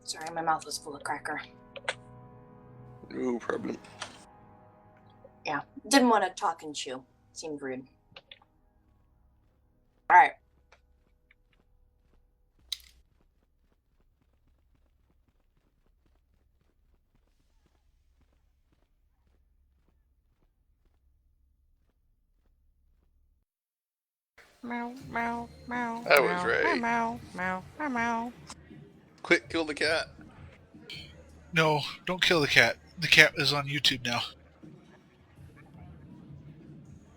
Sorry, my mouth was full of cracker. No problem. Yeah, didn't want to talk and chew. Seemed rude. All right. Meow, meow, meow. I was meow, right. Meow, meow, meow, meow. Quick, kill the cat. No, don't kill the cat. The cat is on YouTube now.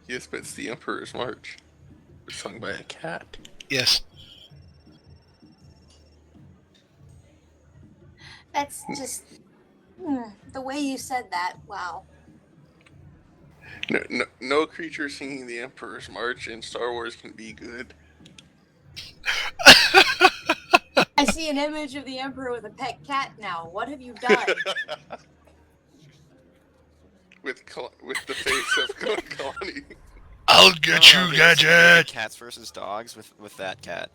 Yes, but it's the Emperor's March. It's sung by a cat. Yes. That's just the way you said that. Wow. No creature singing the Emperor's March in Star Wars can be good. I see an image of the Emperor with a pet cat now. What have you done? with the face of Kalani. I'll get you, Gadget! Cats versus dogs with that cat.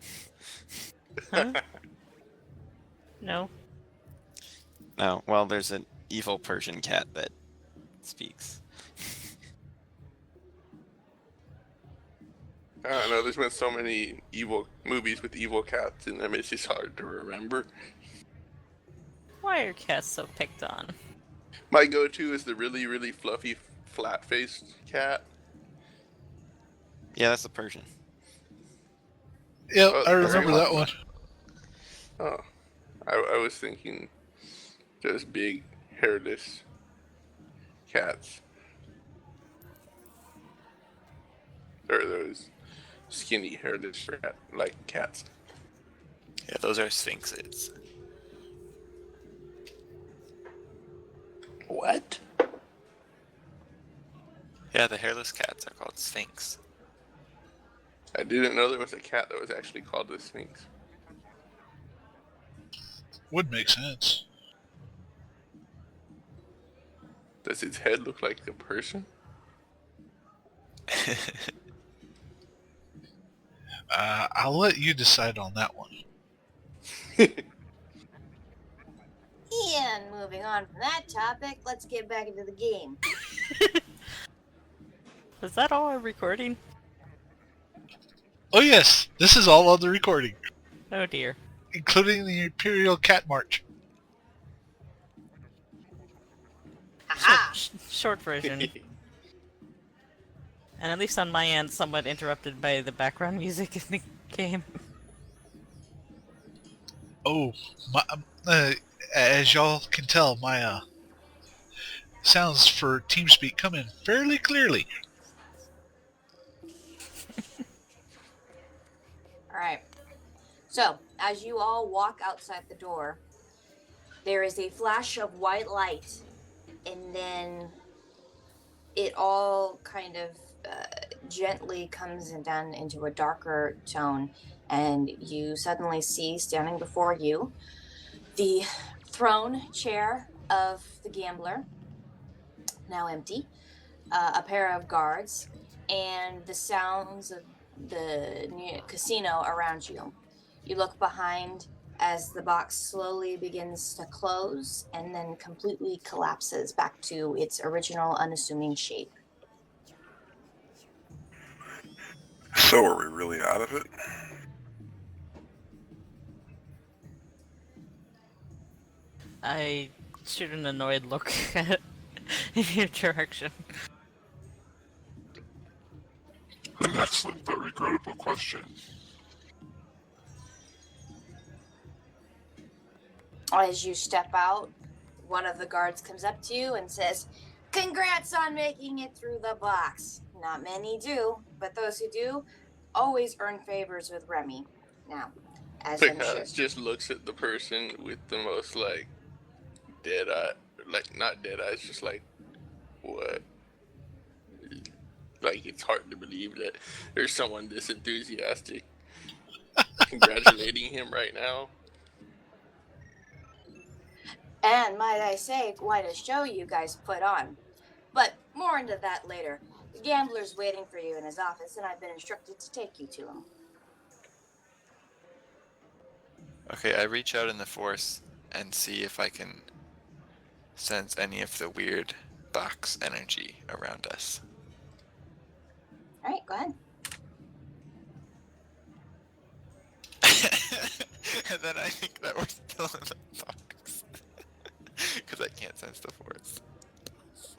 Huh? No. No, well, there's an evil Persian cat that speaks. I don't know, there's been so many evil movies with evil cats in them, it's just hard to remember. Why are cats so picked on? My go-to is the really, really fluffy, flat-faced cat. Yeah, that's a Persian. Yep, Oh, I remember that one. Oh, I was thinking those big, hairless cats. Or those skinny, hairless like cats. Yeah, those are sphinxes. What? Yeah, the hairless cats are called sphinx. I didn't know there was a cat that was actually called the Sphinx. Would make sense. Does its head look like a person? I'll let you decide on that one. And moving on from that topic, let's get back into the game. Was that all our recording? Oh yes, this is all on the recording, Oh dear. including the Imperial Cat March. Aha! Short version. And at least on my end, somewhat interrupted by the background music in the game. Oh, as y'all can tell, my sounds for TeamSpeak come in fairly clearly. Alright. So, as you all walk outside the door, there is a flash of white light, and then it all kind of gently comes down into a darker tone, and you suddenly see standing before you the throne chair of the gambler, now empty, a pair of guards, and the sounds of the casino around you. You look behind as the box slowly begins to close and then completely collapses back to its original unassuming shape. So are we really out of it? I shoot an annoyed look at in your direction. An excellent but regrettable question. As you step out, one of the guards comes up to you and says, "Congrats on making it through the box. Not many do, but those who do always earn favors with Remy." Now, as I'm sure... Because just looks at the person with the most, like, dead eye, like, not dead eyes, just like, what? Like, it's hard to believe that there's someone this enthusiastic congratulating him right now. And might I say, quite a show you guys put on. But more into that later. The gambler's waiting for you in his office, and I've been instructed to take you to him. Okay, I reach out in the force and see if I can sense any of the weird box energy around us. All right, go ahead. And then I think that we're still in the box. Because I can't sense the force.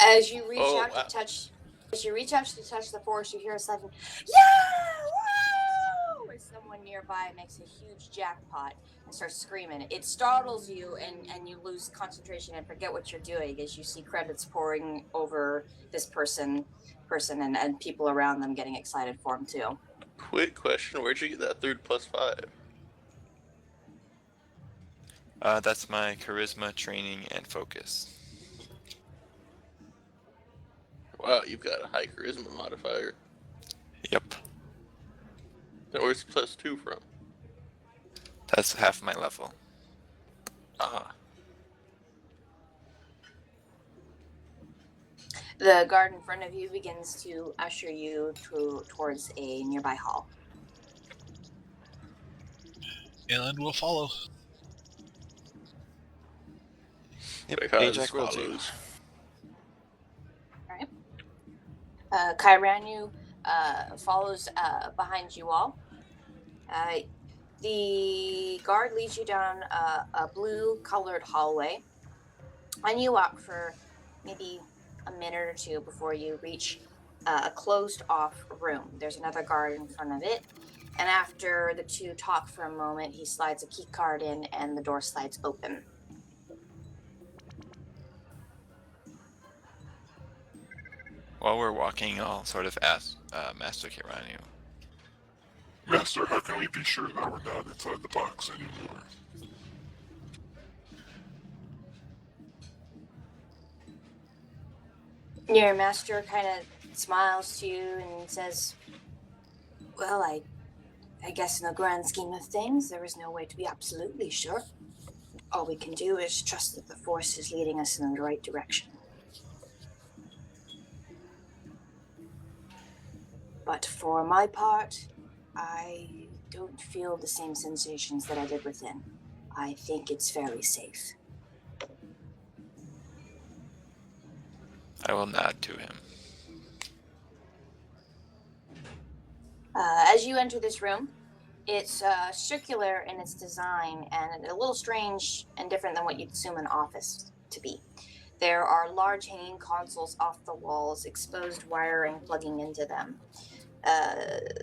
As you reach Oh, out wow. to touch, the force, you hear a sudden, yeah, woo! As someone nearby makes a huge jackpot and starts screaming. It startles you, and you lose concentration and forget what you're doing as you see credits pouring over this person, and people around them getting excited for him too. Quick question: where'd you get that third +5? That's my charisma, training, and focus. Wow, you've got a high charisma modifier. Yep. Then where's the +2 from? That's half my level. Ah, The guard in front of you begins to usher you towards a nearby hall. Aelin will follow. Yep, because Ajax will too. follows. Kairanu follows behind you all. The guard leads you down a blue-colored hallway, and you walk for maybe a minute or two before you reach a closed-off room. There's another guard in front of it, and after the two talk for a moment, he slides a key card in, and the door slides open. While we're walking, I'll sort of ask Master Kiranu. Master, how can we be sure that we're not inside the box anymore? Your master kind of smiles to you and says, well, I guess in the grand scheme of things, there is no way to be absolutely sure. All we can do is trust that the Force is leading us in the right direction. But for my part, I don't feel the same sensations that I did within. I think it's fairly safe. I will nod to him. As you enter this room, it's circular in its design and a little strange and different than what you'd assume an office to be. There are large hanging consoles off the walls, exposed wiring plugging into them.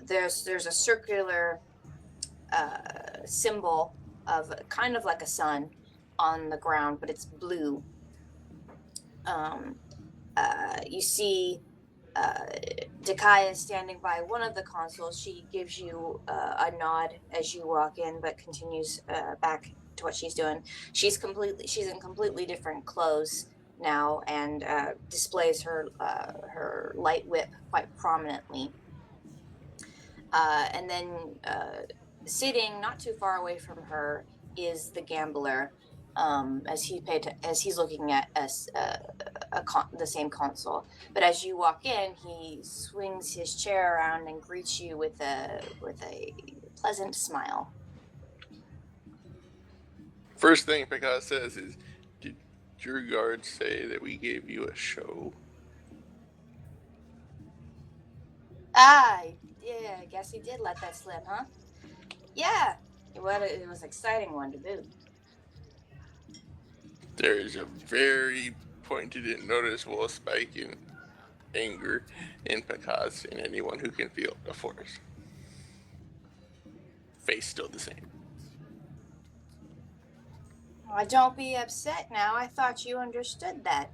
There's a circular symbol of kind of like a sun on the ground, but it's blue. You see Dakaya is standing by one of the consoles. She gives you a nod as you walk in, but continues back to what she's doing. She's in completely different clothes now, and displays her light whip quite prominently. And then sitting not too far away from her is the gambler, as he's looking at the same console. But as you walk in, he swings his chair around and greets you with a pleasant smile. First thing Picard says is, did your guard say that we gave you a show? Yeah, I guess he did let that slip, huh? Yeah, well, it was an exciting one to boot. There is a very pointed and noticeable spike in anger in Picard's in anyone who can feel the Force. Face still the same. Well, don't be upset now. I thought you understood that.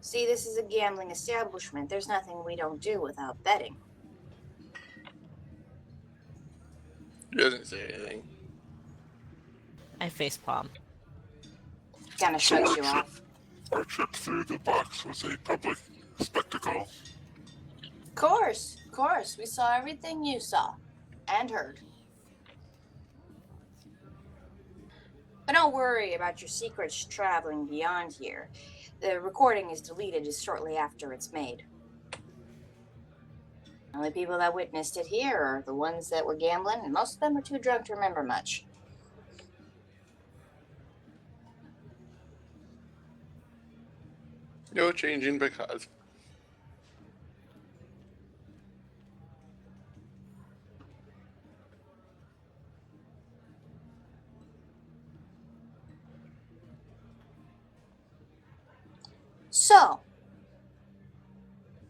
See, this is a gambling establishment. There's nothing we don't do without betting. He doesn't say anything. I facepalm. Kind of shrugs you off. Our trip through the box was a public spectacle. Of course. We saw everything you saw and heard. But don't worry about your secrets traveling beyond here. The recording is deleted shortly after it's made. The only people that witnessed it here are the ones that were gambling, and most of them were too drunk to remember much. No changing because. So,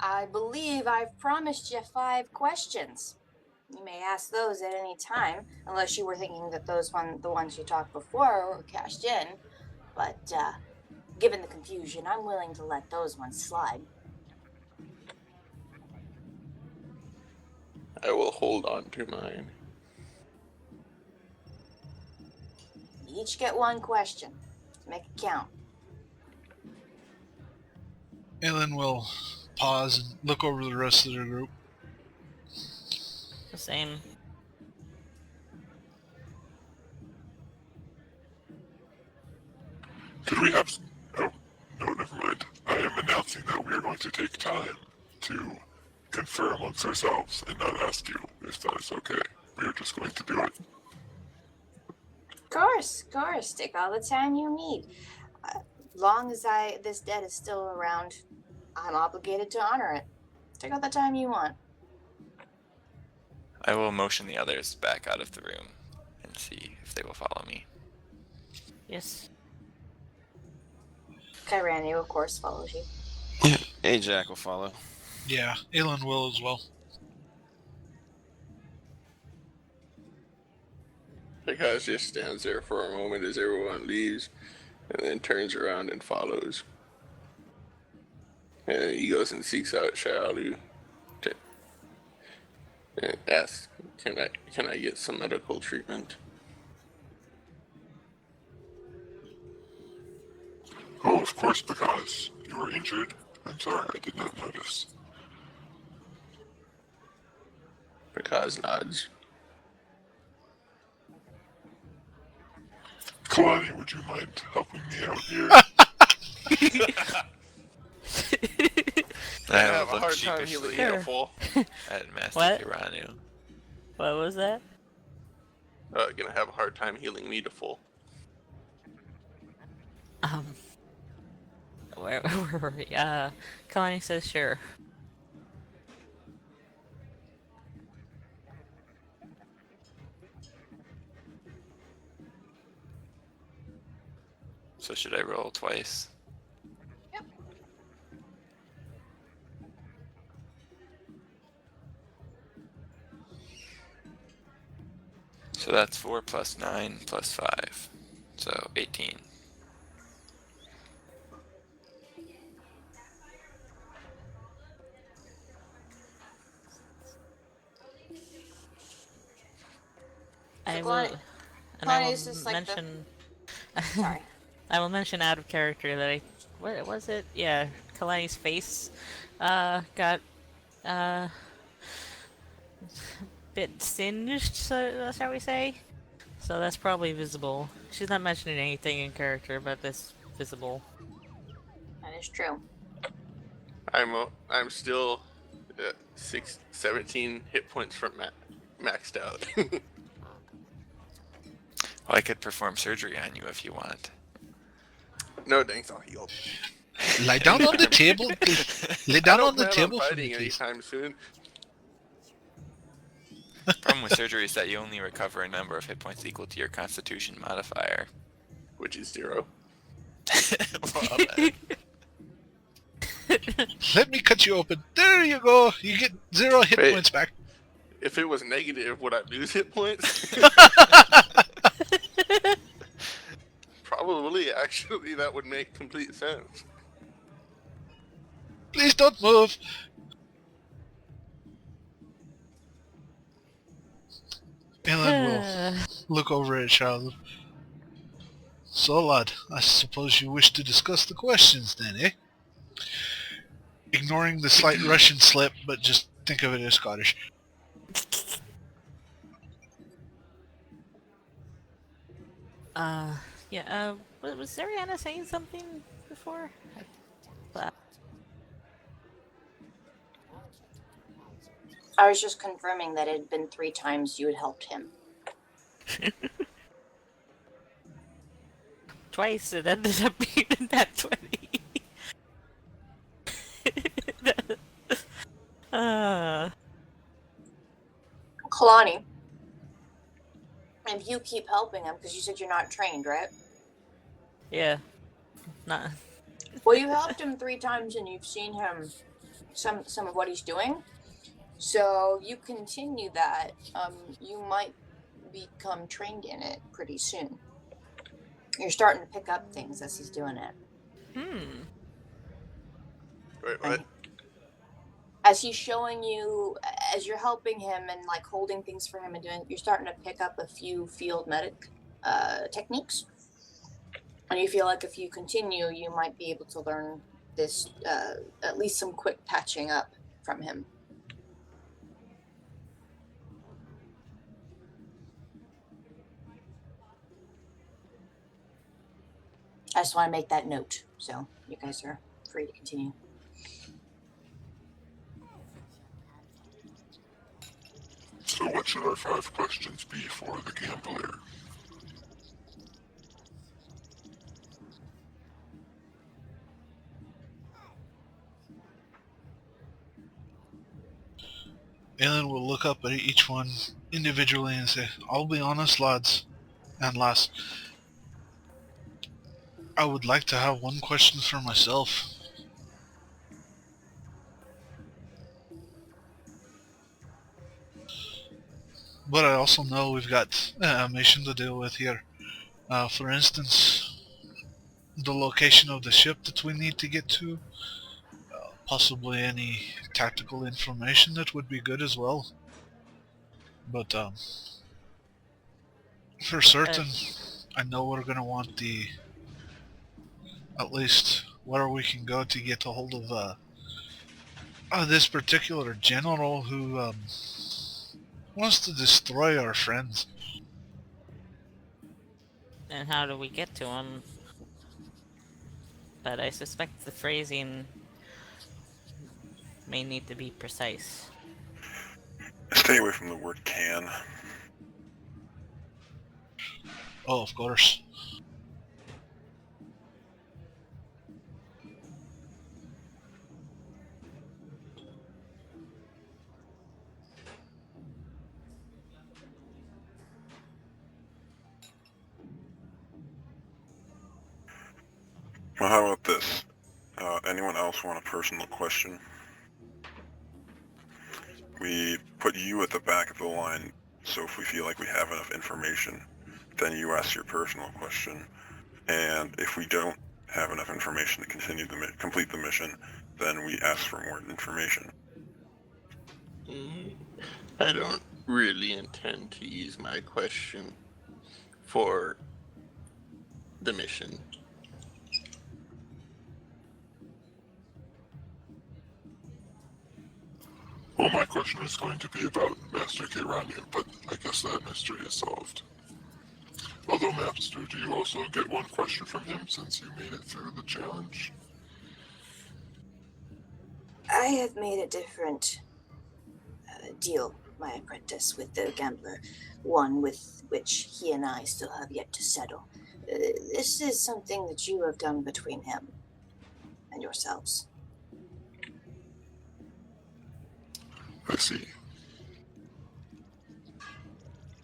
I believe I've promised you 5 questions. You may ask those at any time, unless you were thinking that the ones you talked before, were cashed in. But given the confusion, I'm willing to let those ones slide. I will hold on to mine. You each get 1 question. Make it count. Aelin will pause and look over the rest of the group. The same. Could we have... Oh, no, never mind. I am announcing that we are going to take time to confer amongst ourselves and not ask you if that is okay. We are just going to do it. Of course. Take all the time you need. Long as this debt is still around, I'm obligated to honor it. Take all the time you want. I will motion the others back out of the room and see if they will follow me. Yes. Kyranu, of course, follows you. Ajax will follow. Yeah, Aelin will as well. Because just stands there for a moment as everyone leaves, and then turns around and follows. And he goes and seeks out Shaolu and asks, "Can I get some medical treatment?" Oh, of course, because you were injured. I'm sorry, I did not notice. Because nods. Kalani, would you mind helping me out here? I have a look hard time sheepishly healing a fool. at Master What? Kiranu. What was that? Gonna have a hard time healing me to full. Where were we? Kalani says sure. So should I roll twice? Yep. So that's 4 plus 9 plus 5. So 18. I Kalani- will, and I Kalani will is just like the- mention. Sorry. I will mention out of character that what was it? Yeah, Kalani's face, got bit singed, so shall we say? So that's probably visible. She's not mentioning anything in character, but that's visible. That is true. I'm still 17 hit points from maxed out. Well, I could perform surgery on you if you want. No thanks, I'll heal. Lie down on the table. Lay down I on don't the plan table. on for me, fighting please. anytime soon. Problem with surgery is that you only recover a number of hit points equal to your Constitution modifier. Which is 0. Well, then. Let me cut you open. There you go. You get 0 hit Wait. points back. If it was negative, would I lose hit points? Probably, actually, that would make complete sense. Please don't move. Aelin will look over at Charlotte. So, lad, I suppose you wish to discuss the questions then, eh? Ignoring the slight Russian slip, but just think of it as Scottish. Yeah, was Ariana saying something before? I was just confirming that it had been 3 times you had helped him. Twice it ended up being in that 20. Kalani, if you keep helping him, because you said you're not trained, right? Yeah. Not. Well, you helped him 3 times, and you've seen him some of what he's doing. So you continue that. You might become trained in it pretty soon. You're starting to pick up things as he's doing it. Wait, And what? as he's showing you, as you're helping him and like holding things for him and doing, you're starting to pick up a few field medic techniques. And you feel like if you continue, you might be able to learn this, at least some quick patching up from him. I just want to make that note. So you guys are free to continue. So what should our 5 questions be for the gambler? Aelin will look up at each one individually and say, I'll be honest, lads and lass. I would like to have one question for myself. But I also know we've got a mission to deal with here. For instance, the location of the ship that we need to get to. Possibly any tactical information that would be good as well. But for certain, I know we're gonna want at least where we can go to get a hold of this particular general who wants to destroy our friends. And how do we get to him? But I suspect the phrasing may need to be precise. Stay away from the word can. Oh, of course. Well, how about this? Anyone else want a personal question? We put you at the back of the line, so if we feel like we have enough information, then you ask your personal question. And if we don't have enough information to complete the mission, then we ask for more information. I don't really intend to use my question for the mission. Well, my question is going to be about Master Kiranian, but I guess that mystery is solved. Although, Master, do you also get one question from him since you made it through the challenge? I have made a different deal, my apprentice, with the gambler, one with which he and I still have yet to settle. This is something that you have done between him and yourselves. I see.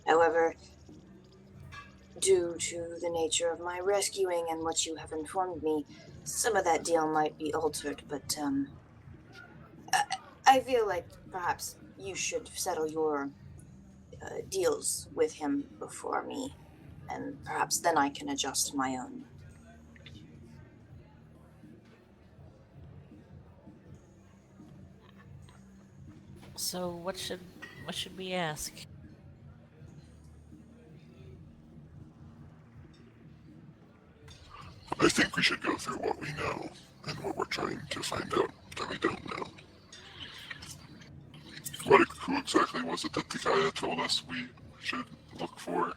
However, due to the nature of my rescuing and what you have informed me, some of that deal might be altered, but I feel like perhaps you should settle your deals with him before me, and perhaps then I can adjust my own. So what should we ask? I think we should go through what we know and what we're trying to find out that we don't know. Who exactly was it that the guy that told us we should look for?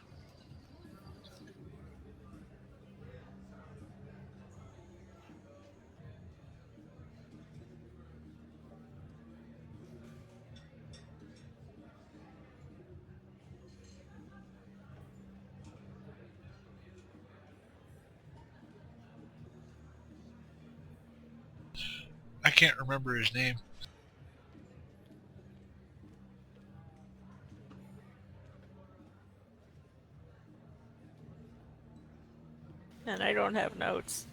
I can't remember his name. And I don't have notes.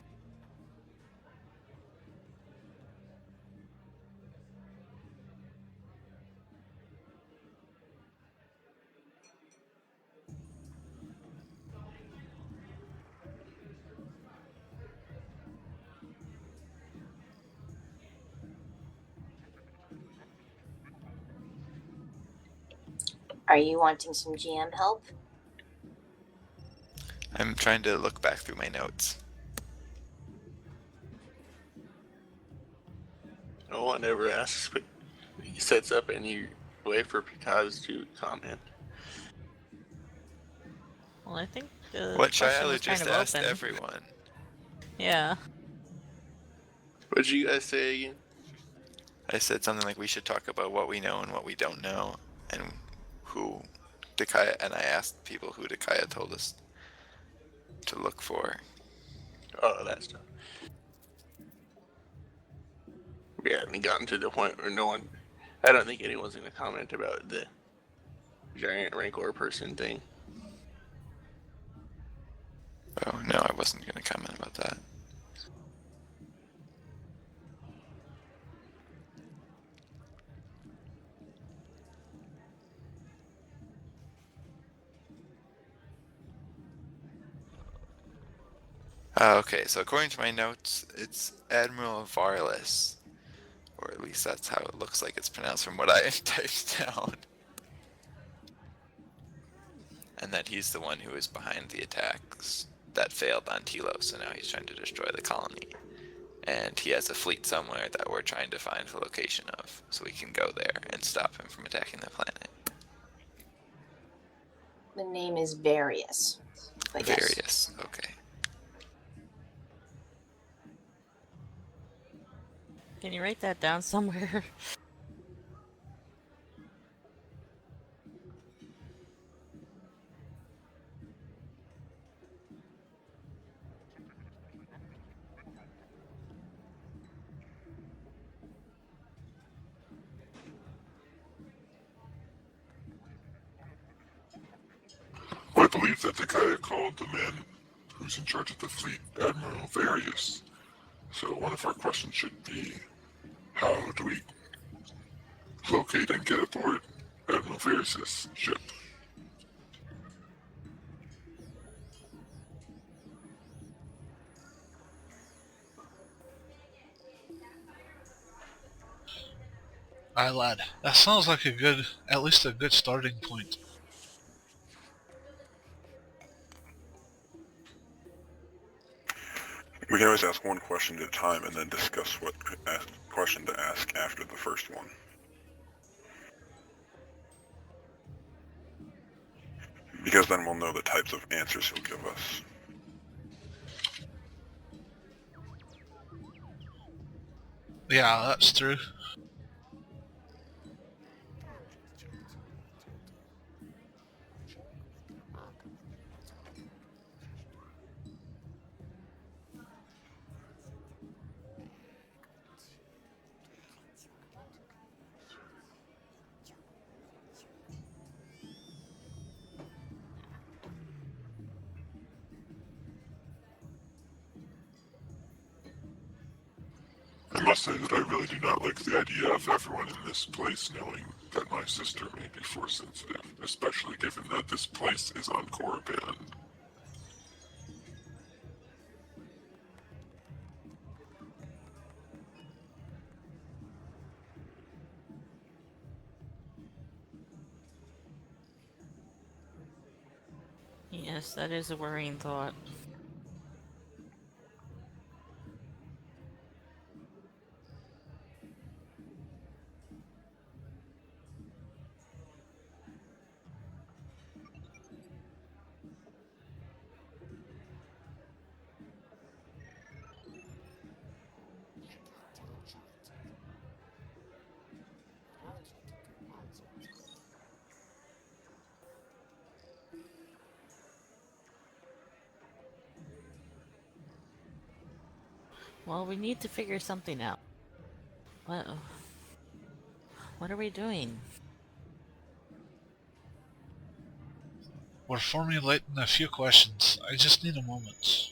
Are you wanting some GM help? I'm trying to look back through my notes. No one ever asks, but he sets up any way for Pikaz to comment. Well, I think the What question Shyla was kind just of asked open. everyone. Yeah. What did you guys say again? I said something like we should talk about what we know and what we don't know, and who Dakaya, and I asked people who Dakaya told us to look for. Oh, that stuff. We haven't gotten to the point where no one. I don't think anyone's going to comment about the giant Rancor person thing. Oh, no, I wasn't going to comment about that. Okay, so according to my notes, it's Admiral Varlas. Or at least that's how it looks like it's pronounced from what I typed down. And that he's the one who is behind the attacks that failed on Tilo, so now he's trying to destroy the colony. And he has a fleet somewhere that we're trying to find the location of, so we can go there and stop him from attacking the planet. The name is Various. But yes. Various, okay. Can you write that down somewhere? I believe that the guy called the man who's in charge of the fleet Admiral Various. So one of our questions should be, how do we locate and get aboard Admiral Various's ship? Aye, lad. That sounds like at least a good starting point. We can always ask one question at a time and then discuss what question to ask after the first one. Because then we'll know the types of answers he'll give us. Yeah, that's true. I must say that I really do not like the idea of everyone in this place knowing that my sister may be force sensitive, especially given that this place is on Korriban. Yes, that is a worrying thought. Well, we need to figure something out. What are we doing? We're formulating a few questions. I just need a moment.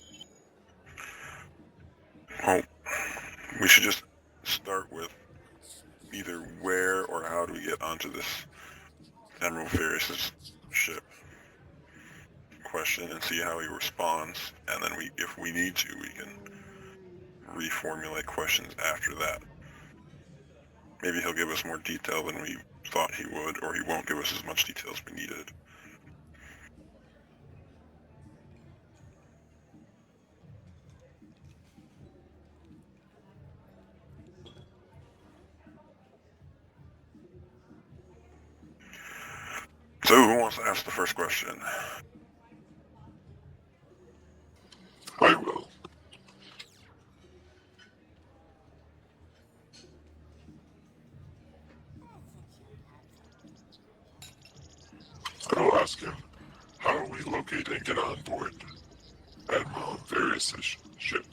Well, we should just start with either where or how do we get onto this Admiral Ferris's ship question and see how he responds, and then if we need to, we can reformulate questions after that. Maybe he'll give us more detail than we thought he would, or he won't give us as much detail as we needed. So who wants to ask the first question? I will. I will ask him, how do we locate and get on board Admiral Various' ship?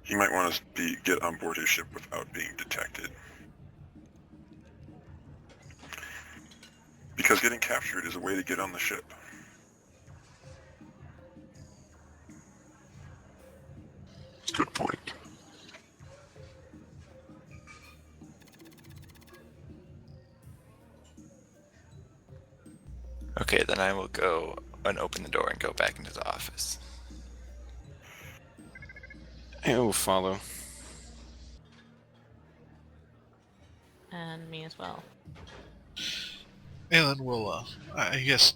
He might want us to get on board his ship without being detected. Because getting captured is a way to get on the ship. It's a good point. Okay, then I will go and open the door and go back into the office. I will follow. And me as well. Aelin will, I guess,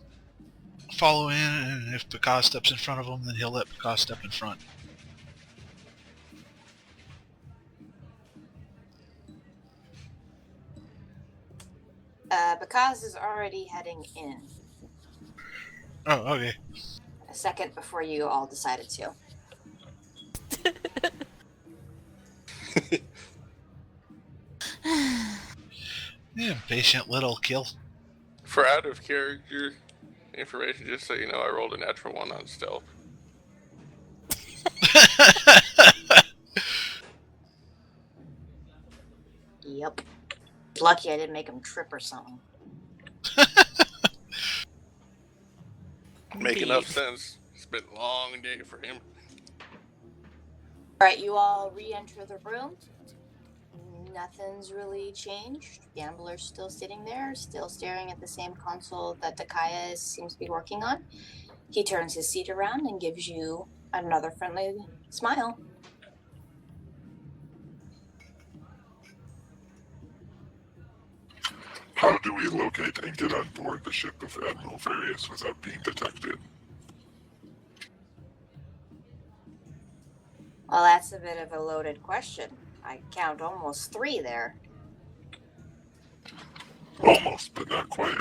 follow in, and if Picard steps in front of him, then he'll let Picard step in front. Bakaz is already heading in. Oh, okay. A second before you all decided to. Impatient little kill. For out of character information, just so you know, I rolled a natural 1 on stealth. Yep. Lucky I didn't make him trip or something. Make enough Indeed. sense. It's been a long day for him. Alright, you all re-enter the room. Nothing's really changed. Gambler's still sitting there, still staring at the same console that Takaya seems to be working on. He turns his seat around and gives you another friendly smile. How do we locate and get on board the ship of Admiral Various without being detected? Well, that's a bit of a loaded question. I count almost 3 there. Almost, but not quite.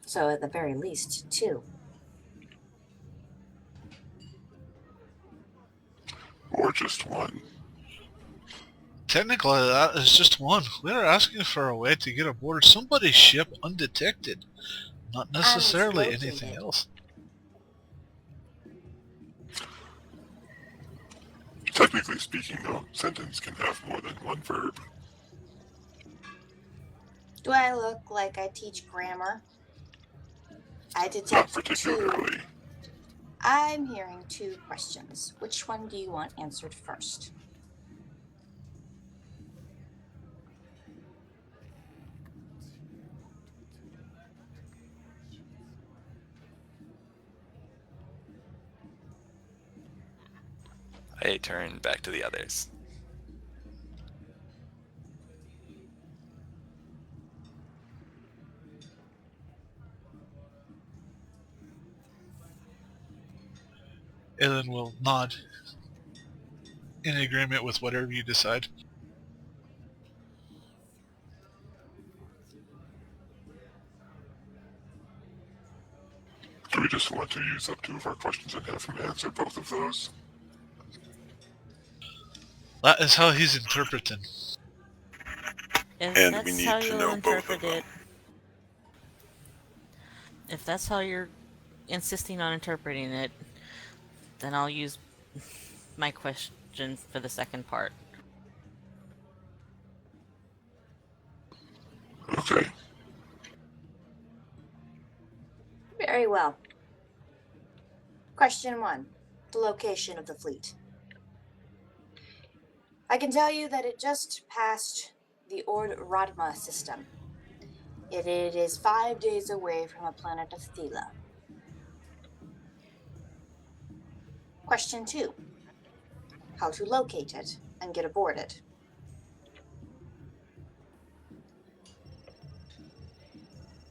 So at the very least, 2. Or just one. Technically, that is just one. We're asking for a way to get aboard somebody's ship undetected, not necessarily anything Unlocated. else. Technically speaking, though, sentence can have more than one verb. Do I look like I teach grammar? I Not detect 2. particularly. I'm hearing 2 questions. Which one do you want answered first? I turn back to the others. Aelin will nod in agreement with whatever you decide. Do we just want to use up 2 of our questions and have him answer both of those? That is how he's interpreting. If And that's we need how to you'll know both of interpret them. it, if that's how you're insisting on interpreting it, then I'll use my question for the second part. Okay. Very well. Question 1. The location of the fleet. I can tell you that it just passed the Ord Radma system. It is 5 days away from the planet of Thela. Question 2. How to locate it and get aboard it.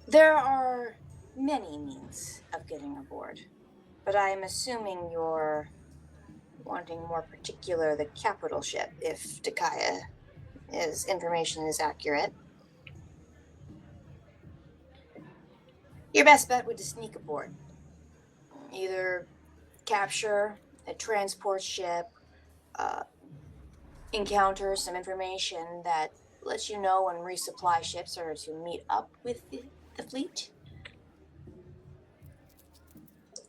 There are many means of getting aboard, but I am assuming you're wanting more particular the capital ship, if Dakaya's information is accurate. Your best bet would to sneak aboard. Either capture a transport ship, encounter some information that lets you know when resupply ships are to meet up with the fleet,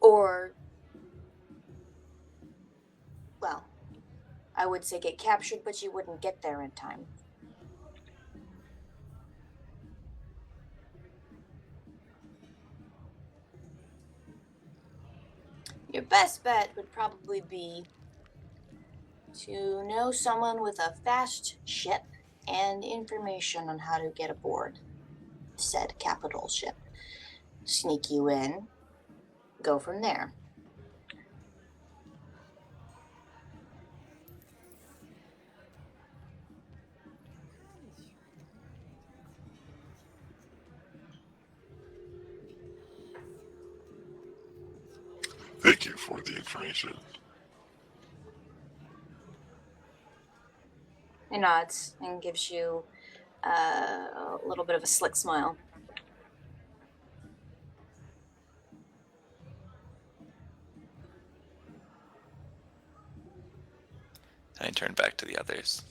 or, well, I would say get captured, but you wouldn't get there in time. Your best bet would probably be to know someone with a fast ship and information on how to get aboard said capital ship. Sneak you in, go from there. Thank you for the information. He nods and gives you a little bit of a slick smile. I turn back to the others.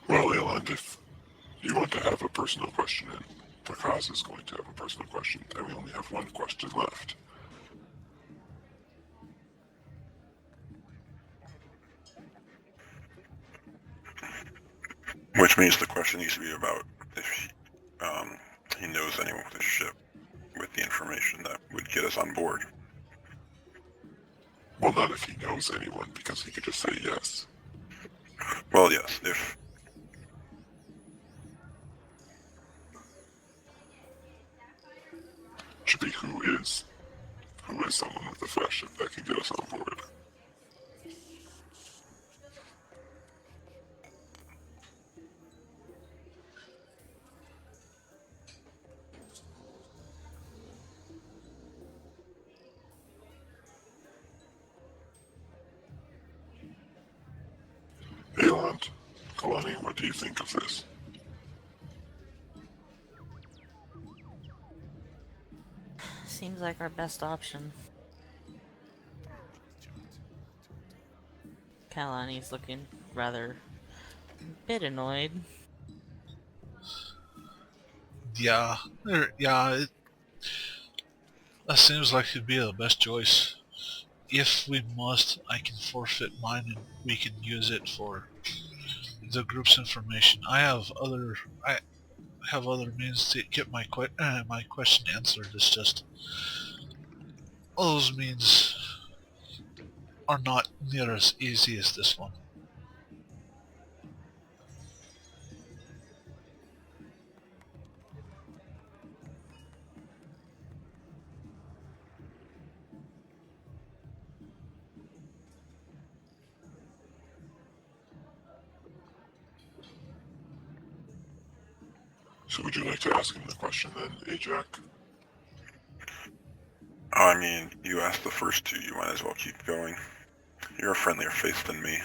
Well, Eland, if you want to have a personal question and Prakaz is going to have a personal question, then we only have one question left. Which means the question needs to be about if he knows anyone with a ship with the information that would get us on board. Well, not if he knows anyone, because he could just say yes. Well, yes, if Should be who is someone with a fast ship that can get us on board. Eland, Kalani, what do you think of this? Seems like our best option. Kalani's looking rather a bit annoyed. Yeah, that seems like it'd be the best choice. If we must, I can forfeit mine and we can use it for the group's information. I have other means to get my question answered. It's just all those means are not near as easy as this one. So would you like to ask him the question then, Ajak? I mean, you asked the first two, you might as well keep going. You're a friendlier face than me.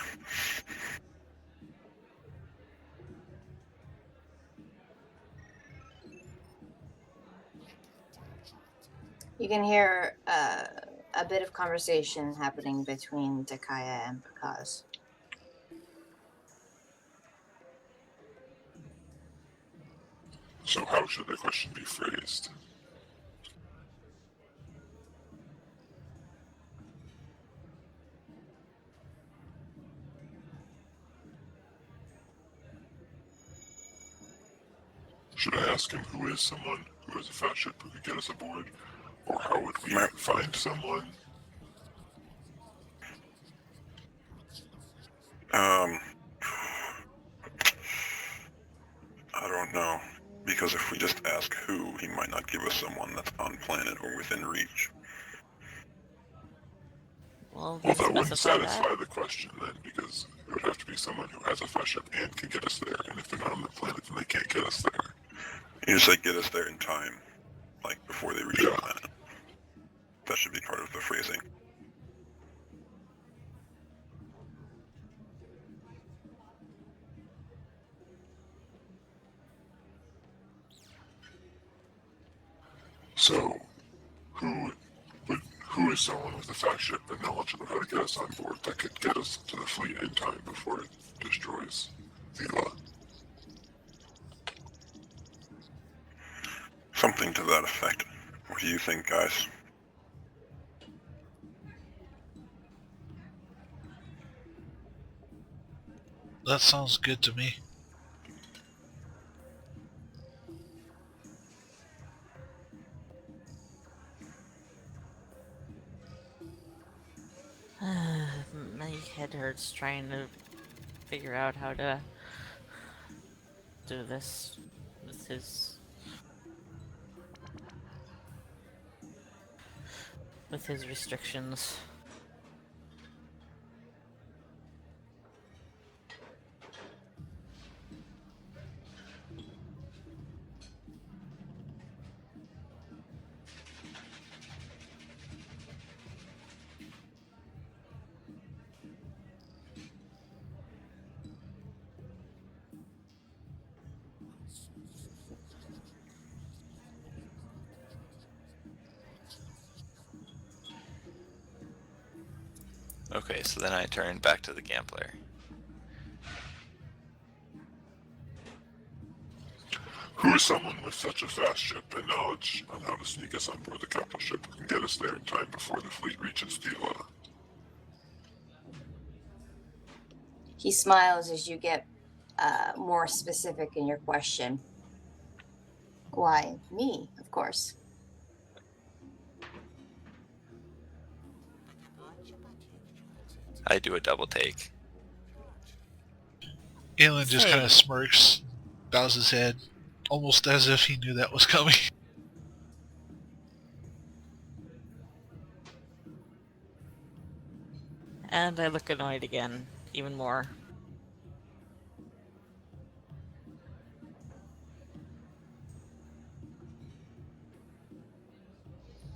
You can hear a bit of conversation happening between Dakaya and Prakaz. So how should the question be phrased? Should I ask him who is someone who has a fast ship who could get us aboard? Or how would we Ma- find someone? I don't know. Because if we just ask who, he might not give us someone that's on planet or within reach. Well, Well, that wouldn't specify satisfy that. the question then, because it would have to be someone who has a fast ship and can get us there. And if they're not on the planet, then they can't get us there. You just like get us there in time, like before they reach the planet. That should be part of the phrasing. So, who is someone with a fast ship and knowledge of how to get us on board that could get us to the fleet in time before it destroys Vila? Something to that effect. What do you think, guys? That sounds good to me. My head hurts trying to figure out how to do this with his restrictions. Okay, so then I turn back to the gambler. Who is someone with such a fast ship and knowledge on how to sneak us on board the capital ship who can get us there in time before the fleet reaches Vila? He smiles as you get more specific in your question. Why, me, of course. I do a double take. Aelin just kind Hey. of smirks, bows his head, almost as if he knew that was coming. And I look annoyed again, even more.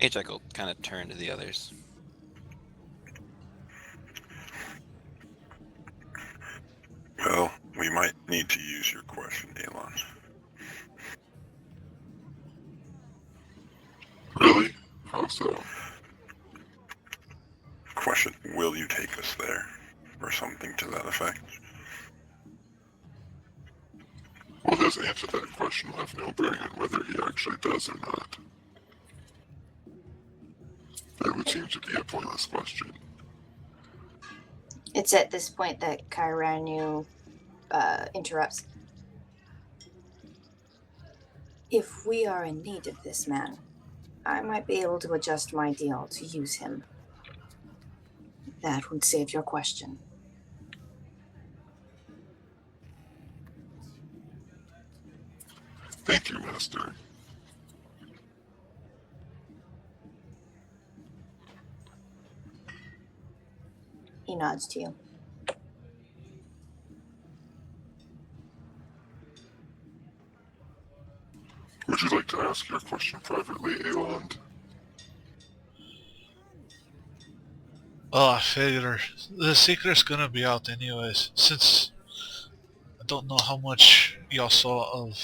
Ajak will kind of turn to the others. Well, we might need to use your question, Elon. Really? How so? Question, will you take us there? Or something to that effect. Well, his answer to that question will have no bearing on whether he actually does or not. It would seem to be a pointless question. It's at this point that Kyranu interrupts. If we are in need of this man, I might be able to adjust my deal to use him. That would save your question. Thank you, Master. He nods to you. Would you like to ask your question privately, Aeland? Oh, I figure the secret's gonna be out anyways, since I don't know how much y'all saw of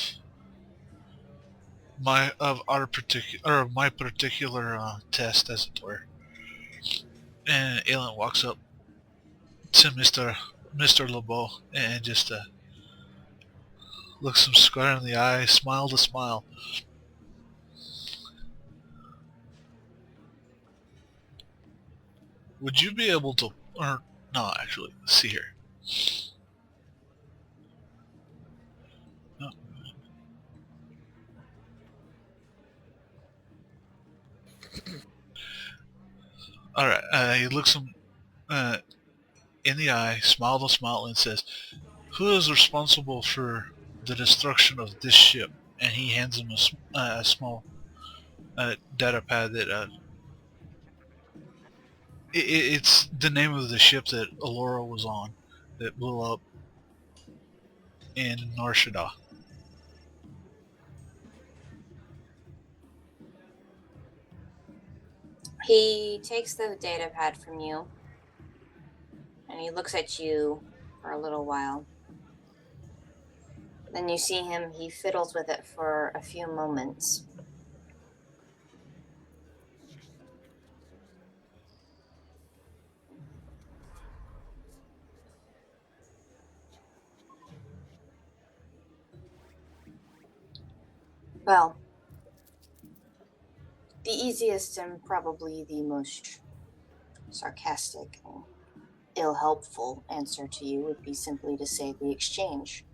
my particular test, as it were. And Aelin walks up to Mr. LeBeau and just looks him square in the eye, smile to smile. Would you be able to, or no, actually, let's see here. No. All right. He looks him in the eye, smiled a smile, and says, "Who is responsible for the destruction of this ship?" And he hands him a small data pad that it's the name of the ship that Alora was on that blew up in Nar Shaddaa. He takes the data pad from you and he looks at you for a little while. Then you see him, he fiddles with it for a few moments. Well, the easiest and probably the most sarcastic and ill-helpful answer to you would be simply to say the exchange.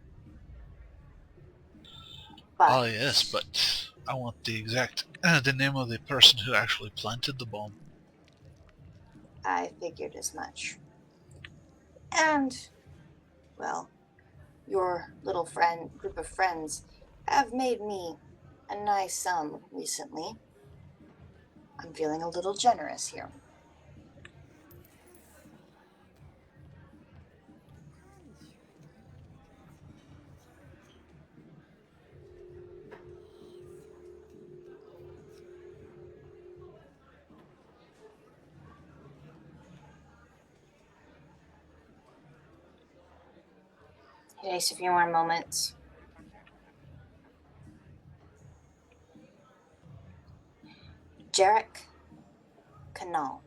But Oh yes, but I want the exact the name of the person who actually planted the bomb. I figured as much. And, well, your little group of friends have made me a nice sum recently. I'm feeling a little generous here. He takes a few more moments. Jarek Canal.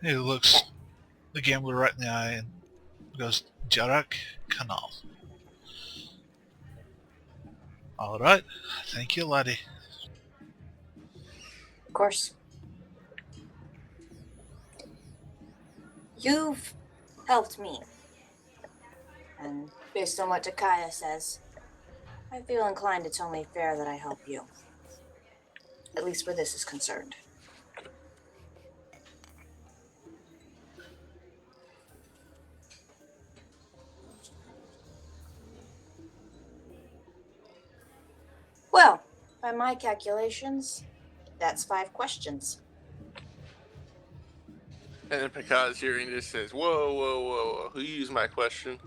He looks the gambler right in the eye and goes, "Jarak Kanal." All right, thank you, laddie. Of course. You've helped me. And based on what Takaya says, I feel inclined it's only fair that I help you. At least where this is concerned. Well, by my calculations, that's 5 questions. And then Picard's hearing this says, "Whoa, whoa, whoa! Who used my question?"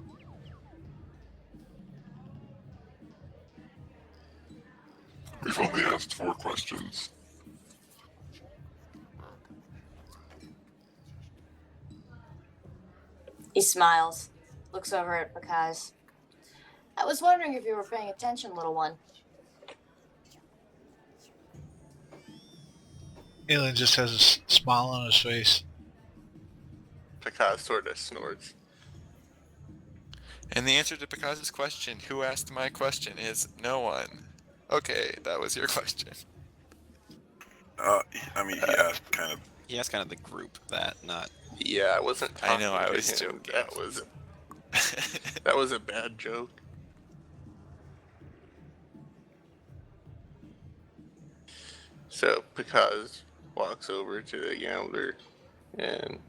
We've only asked 4 questions. He smiles, looks over at Pakaz. I was wondering if you were paying attention, little one. Alien just has a smile on his face. Picard sort of snorts. And the answer to Pikaz's question, who asked my question, is no one. Okay, that was your question. I mean, he asked kind of. He asked kind of the group that, not. Yeah, I wasn't. I know, talking I to was him. joking. That was a bad joke. So Picaz walks over to the gambler and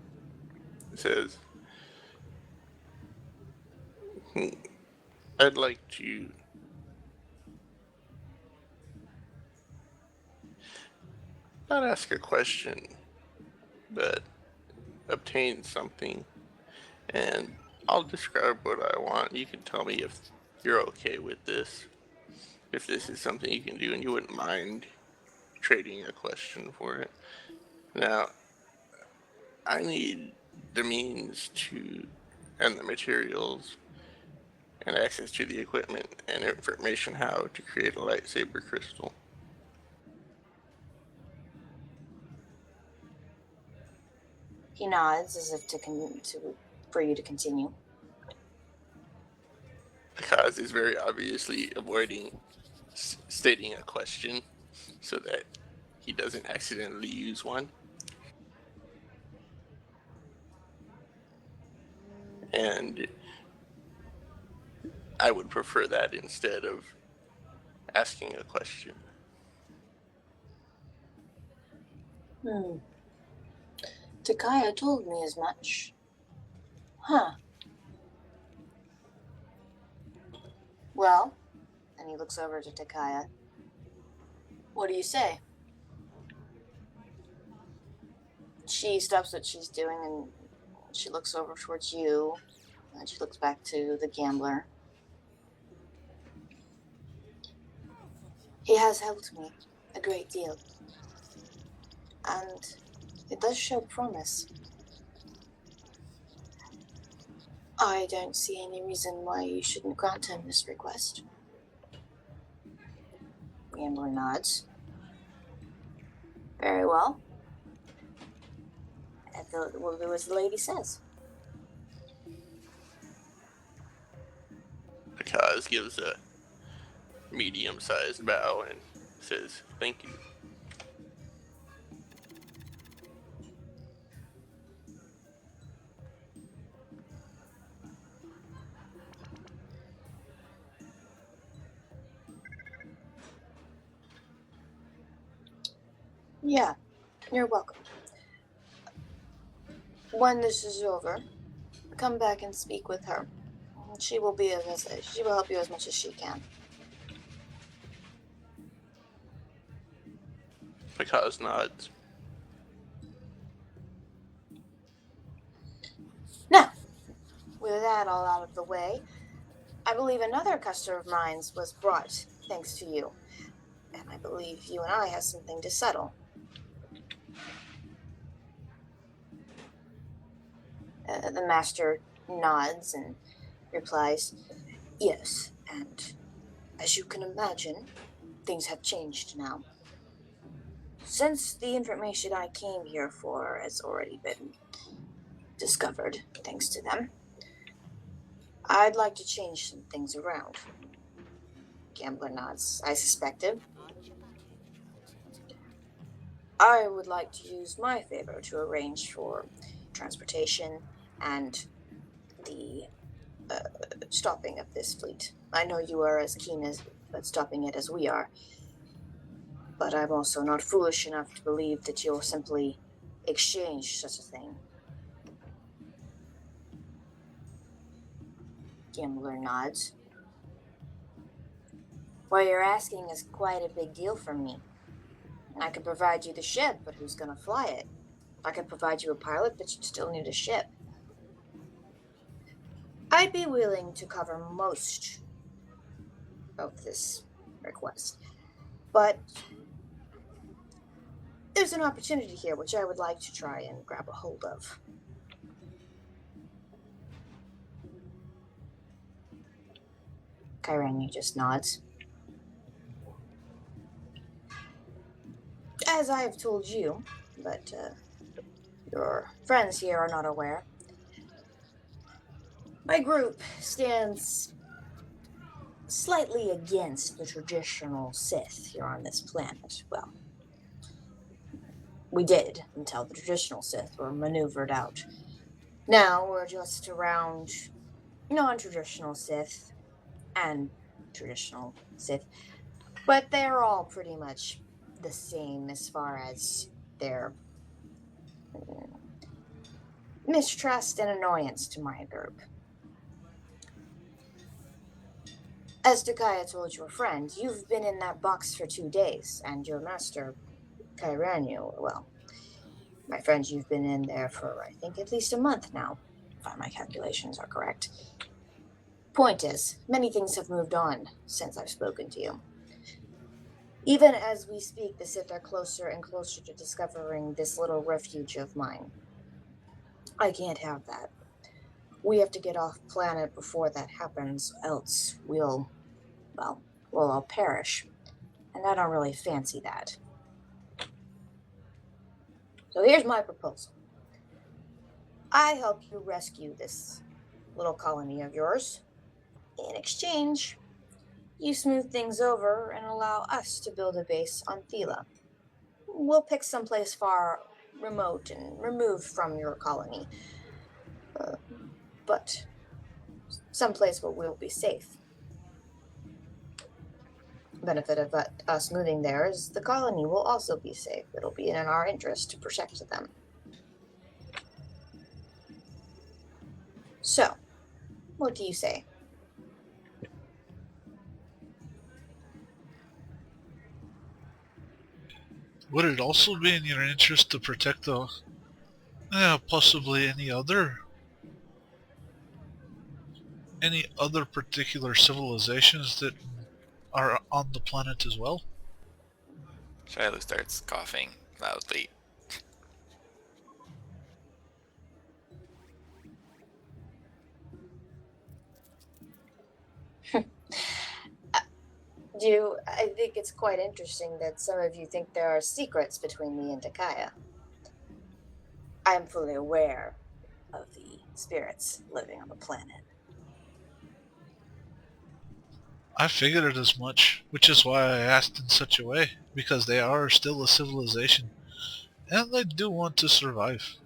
says, "I'd like to not ask a question, but obtain something, and I'll describe what I want. You can tell me if you're okay with this, if this is something you can do and you wouldn't mind trading a question for it. Now, I need the means to, and the materials, and access to the equipment and information how to create a lightsaber crystal." He nods as if for you to continue. Picard Kaz is very obviously avoiding stating a question so that he doesn't accidentally use one. And I would prefer that instead of asking a question. Takaya told me as much. Huh. Well, and he looks over to Takaya. What do you say? She stops what she's doing and she looks over towards you. And she looks back to the gambler. He has helped me a great deal. And it does show promise. I don't see any reason why you shouldn't grant him this request. Gambler nods. Very well. We'll do as the lady says. Kaz gives a medium-sized bow and says, "Thank you." Yeah, you're welcome. When this is over, come back and speak with her. She will help you as much as she can. Kaz nods. Now, with that all out of the way, I believe another customer of mine was brought thanks to you. And I believe you and I have something to settle. The master nods and replies, yes, and as you can imagine, things have changed now. Since the information I came here for has already been discovered, thanks to them, I'd like to change some things around. Gambler nods. I suspected. I would like to use my favor to arrange for transportation and the stopping of this fleet. I know you are as keen at stopping it as we are, but I'm also not foolish enough to believe that you'll simply exchange such a thing. Gambler nods. What you're asking is quite a big deal for me. I could provide you the ship, but who's going to fly it? I could provide you a pilot, but you'd still need a ship. I'd be willing to cover most of this request, but there's an opportunity here which I would like to try and grab a hold of. Kyrania just nods. As I have told you, but your friends here are not aware, my group stands slightly against the traditional Sith here on this planet. Well, we did until the traditional Sith were maneuvered out. Now we're just around non-traditional Sith and traditional Sith, but they're all pretty much the same as far as their mistrust and annoyance to my group. As Takaya told your friend, you've been in that box for 2 days, and your master, Kairanyu, well, my friend, you've been in there for, I think, at least a month now, if my calculations are correct. Point is, many things have moved on since I've spoken to you. Even as we speak, the Sith are closer and closer to discovering this little refuge of mine. I can't have that. We have to get off planet before that happens, else we'll all perish. And I don't really fancy that. So here's my proposal. I help you rescue this little colony of yours. In exchange, you smooth things over and allow us to build a base on Thela. We'll pick someplace far remote and removed from your colony, but someplace where we'll be safe. Benefit of us moving there is the colony will also be safe. It'll be in our interest to protect them. So, what do you say? Would it also be in your interest to protect the, possibly any other particular civilizations that are on the planet as well? Shiloh starts coughing loudly. I think it's quite interesting that some of you think there are secrets between me and Takaya. I am fully aware of the spirits living on the planet. I figured it as much, which is why I asked in such a way, because they are still a civilization, and they do want to survive.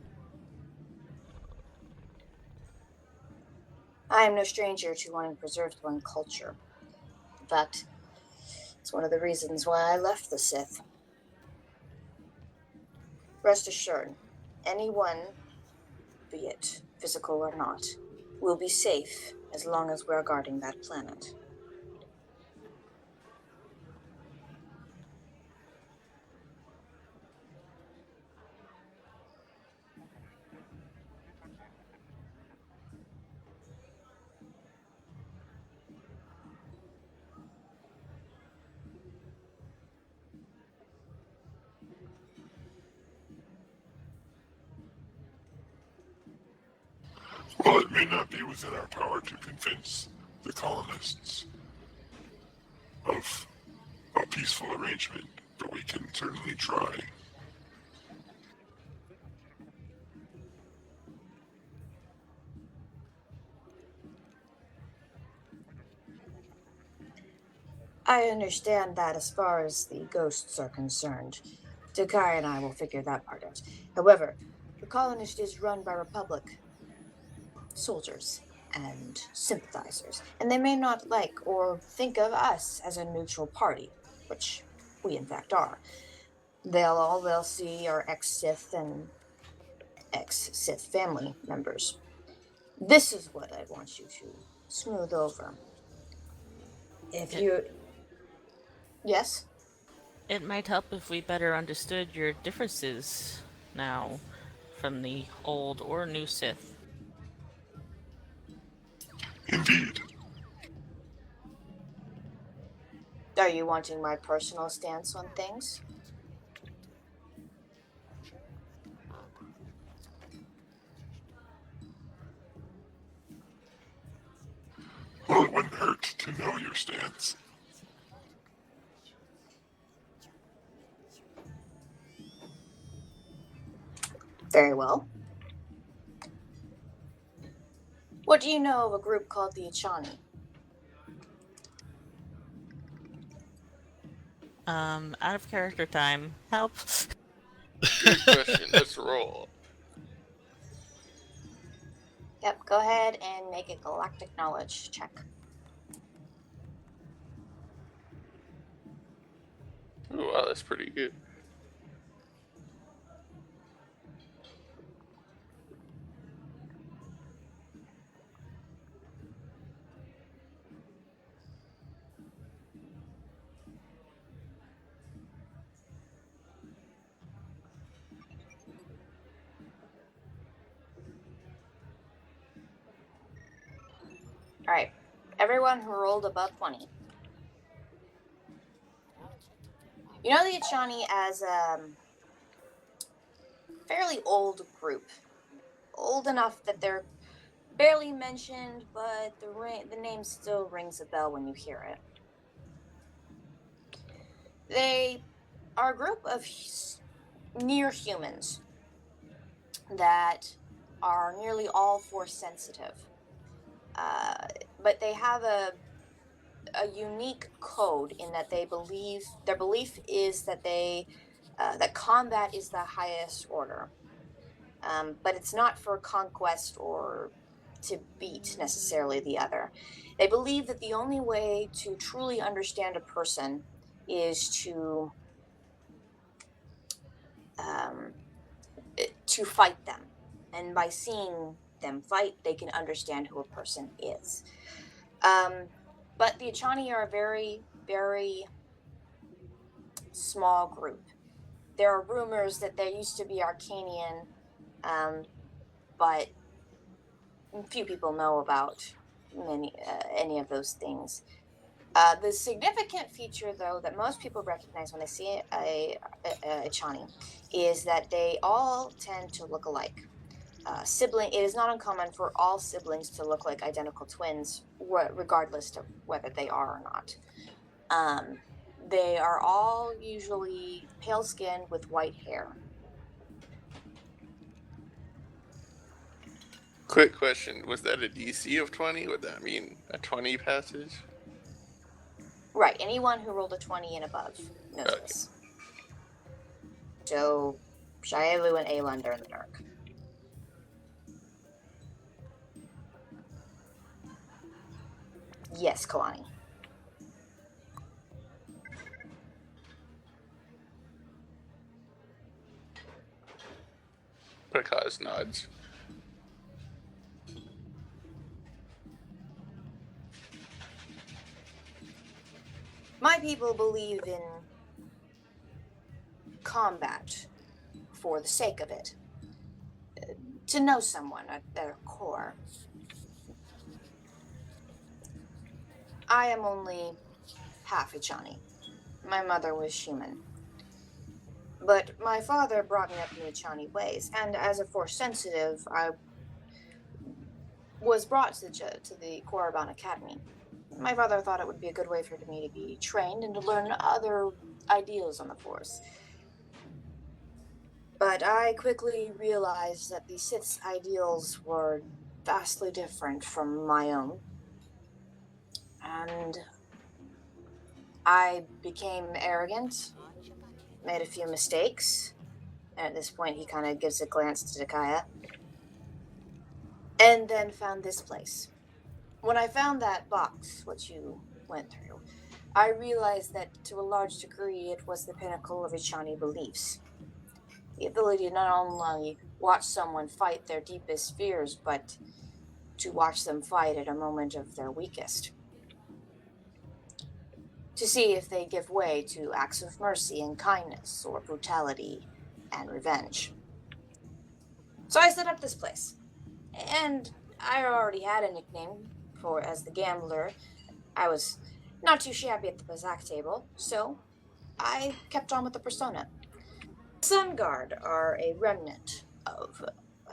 I am no stranger to wanting preserved one culture. In fact, it's one of the reasons why I left the Sith. Rest assured, anyone, be it physical or not, will be safe as long as we're guarding that planet. While it may not be within our power to convince the colonists of a peaceful arrangement, but we can certainly try. I understand that as far as the ghosts are concerned. Takai and I will figure that part out. However, the colonist is run by Republic soldiers and sympathizers, and they may not like or think of us as a neutral party, which we in fact are. They'll see are ex-Sith and ex-Sith family members. This is what I want you to smooth over. If you... Yes? It might help if we better understood your differences now from the old or new Sith. Indeed. Are you wanting my personal stance on things? Well, it wouldn't hurt to know your stance. Very well. What do you know of a group called the Echani? Out of character time. Help. Good question. Let's roll. Yep, go ahead and make a galactic knowledge check. Oh, wow, that's pretty good. Alright, everyone who rolled above 20. You know the Echani as a fairly old group. Old enough that they're barely mentioned, but the name still rings a bell when you hear it. They are a group of near humans that are nearly all force sensitive. but they have a unique code in that their belief is that that combat is the highest order, but it's not for conquest or to beat necessarily the other. They believe that the only way to truly understand a person is to fight them, and by seeing them fight, they can understand who a person is. But the Echani are a very, very small group. There are rumors that they used to be Arcanian, but few people know about any of those things. The significant feature, though, that most people recognize when they see a Echani is that they all tend to look alike. It is not uncommon for all siblings to look like identical twins, regardless of whether they are or not. They are all usually pale skinned with white hair. Quick question: was that a DC of 20? Would that mean a 20 passage? Right, anyone who rolled a 20 and above knows Okay. this. So, Shaelu and Aelund are in the dark. Yes, Kalani. Prakash nods. My people believe in combat for the sake of it. To know someone at their core. I am only half Echani. My mother was human. But my father brought me up in the Echani ways, and as a Force sensitive, I was brought to the Korriban Academy. My father thought it would be a good way for me to be trained and to learn other ideals on the Force. But I quickly realized that the Sith's ideals were vastly different from my own. And I became arrogant, made a few mistakes, and at this point he kind of gives a glance to Dakaya, and then found this place. When I found that box, which you went through, I realized that to a large degree it was the pinnacle of Echani beliefs. The ability to not only watch someone fight their deepest fears, but to watch them fight at a moment of their weakest. To see if they give way to acts of mercy and kindness, or brutality and revenge. So I set up this place. And I already had a nickname as the Gambler. I was not too shabby at the Bazak table, so I kept on with the persona. The Sun Guard are a remnant of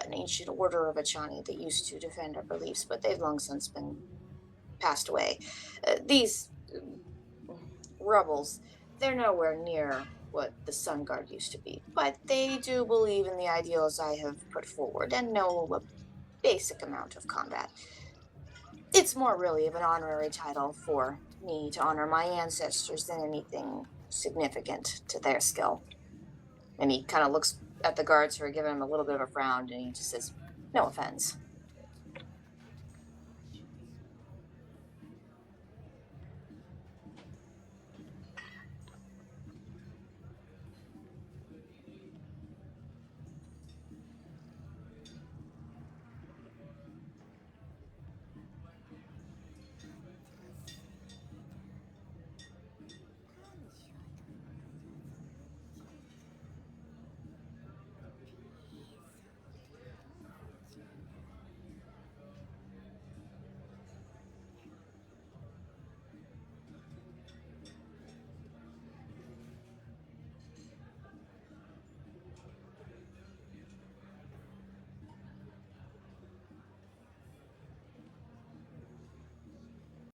an ancient order of Echani that used to defend our beliefs, but they've long since been passed away. These rebels, they're nowhere near what the Sun Guard used to be, but they do believe in the ideals I have put forward and know a basic amount of combat. It's more really of an honorary title for me to honor my ancestors than anything significant to their skill. And he kind of looks at the guards who are giving him a little bit of a frown, and he just says, "No offense."